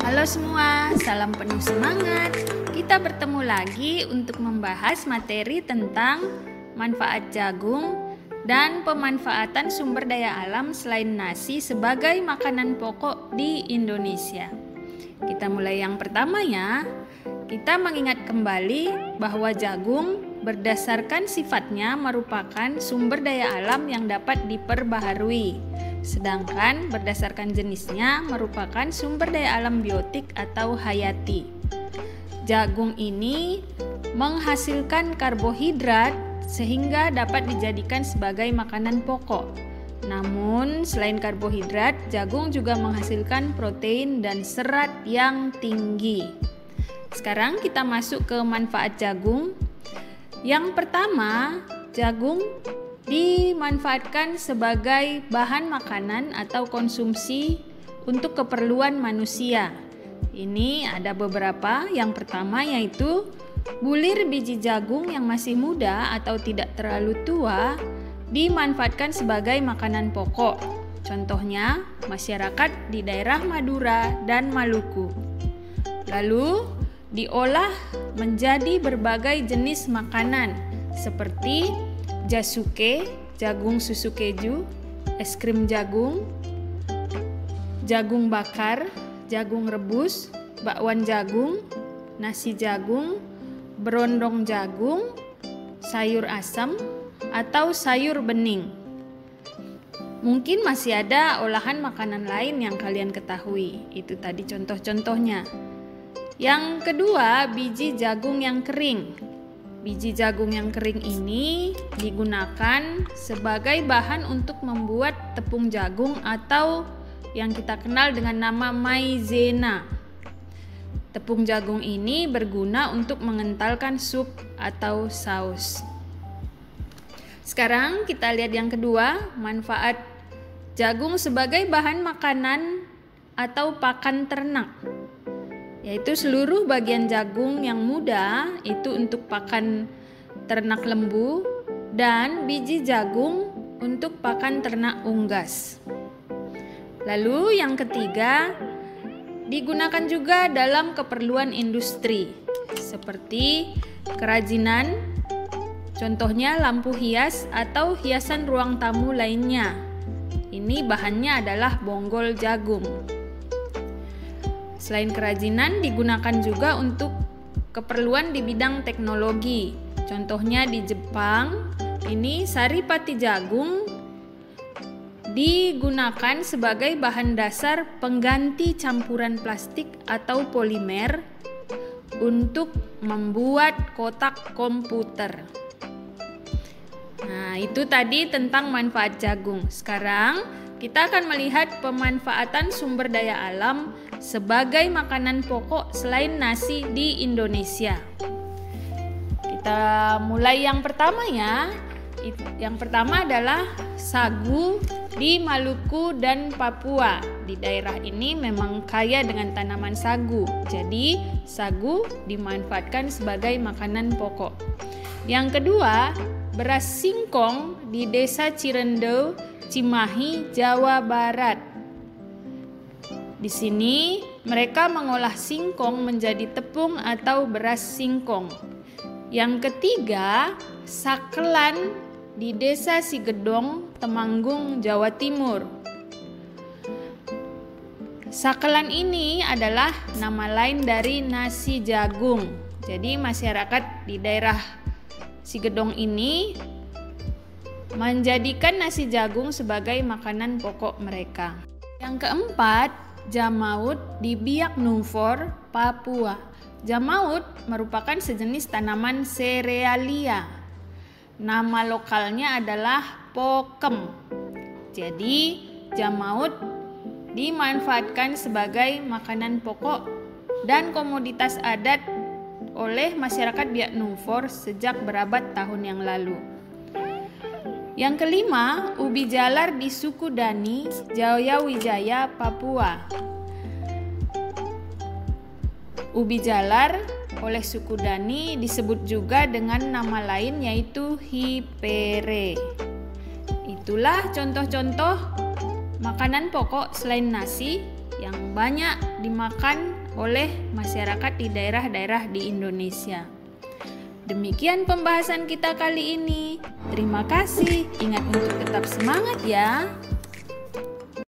Halo semua, salam penuh semangat. Kita bertemu lagi untuk membahas materi tentang manfaat jagung dan pemanfaatan sumber daya alam selain nasi sebagai makanan pokok di Indonesia. Kita mulai yang pertama ya. Kita mengingat kembali bahwa jagung berdasarkan sifatnya merupakan sumber daya alam yang dapat diperbaharui. Sedangkan berdasarkan jenisnya merupakan sumber daya alam biotik atau hayati. Jagung ini menghasilkan karbohidrat sehingga dapat dijadikan sebagai makanan pokok. Namun selain karbohidrat, jagung juga menghasilkan protein dan serat yang tinggi. Sekarang kita masuk ke manfaat jagung. Yang pertama, jagung dimanfaatkan sebagai bahan makanan atau konsumsi untuk keperluan manusia. Ini ada beberapa. Yang pertama yaitu bulir biji jagung yang masih muda atau tidak terlalu tua dimanfaatkan sebagai makanan pokok. Contohnya masyarakat di daerah Madura dan Maluku. Lalu diolah menjadi berbagai jenis makanan seperti jasuke, jagung susu keju, es krim jagung, jagung bakar, jagung rebus, bakwan jagung, nasi jagung, berondong jagung, sayur asam, atau sayur bening. Mungkin masih ada olahan makanan lain yang kalian ketahui. Itu tadi contoh-contohnya. Yang kedua, biji jagung yang kering. Biji jagung yang kering ini digunakan sebagai bahan untuk membuat tepung jagung atau yang kita kenal dengan nama maizena. Tepung jagung ini berguna untuk mengentalkan sup atau saus. Sekarang kita lihat yang kedua, manfaat jagung sebagai bahan makanan atau pakan ternak. Yaitu seluruh bagian jagung yang muda itu untuk pakan ternak lembu dan biji jagung untuk pakan ternak unggas. Lalu yang ketiga, digunakan juga dalam keperluan industri seperti kerajinan, contohnya lampu hias atau hiasan ruang tamu lainnya. Ini bahannya adalah bonggol jagung. Selain kerajinan, digunakan juga untuk keperluan di bidang teknologi. Contohnya di Jepang, ini saripati jagung digunakan sebagai bahan dasar pengganti campuran plastik atau polimer untuk membuat kotak komputer. Nah, itu tadi tentang manfaat jagung. Sekarang kita akan melihat pemanfaatan sumber daya alam sebagai makanan pokok selain nasi di Indonesia. Kita mulai yang pertama ya. Yang pertama adalah sagu di Maluku dan Papua. Di daerah ini memang kaya dengan tanaman sagu. Jadi sagu dimanfaatkan sebagai makanan pokok. Yang kedua, beras singkong di Desa Cirende, Cimahi, Jawa Barat. Di sini mereka mengolah singkong menjadi tepung atau beras singkong. Yang ketiga, sakelan di Desa Sigedong, Temanggung, Jawa Timur. Sakelan ini adalah nama lain dari nasi jagung. Jadi masyarakat di daerah Sigedong ini menjadikan nasi jagung sebagai makanan pokok mereka. Yang keempat, jamaut di Biak Numfor, Papua. Jamaut merupakan sejenis tanaman serealia. Nama lokalnya adalah pokem. Jadi, jamaut dimanfaatkan sebagai makanan pokok dan komoditas adat oleh masyarakat Biak Numfor sejak berabad tahun yang lalu. Yang kelima, ubi jalar di suku Dani, Jayawijaya, Papua. Ubi jalar oleh suku Dani disebut juga dengan nama lain yaitu hipere. Itulah contoh-contoh makanan pokok selain nasi yang banyak dimakan oleh masyarakat di daerah-daerah di Indonesia. Demikian pembahasan kita kali ini. Terima kasih. Ingat untuk tetap semangat ya.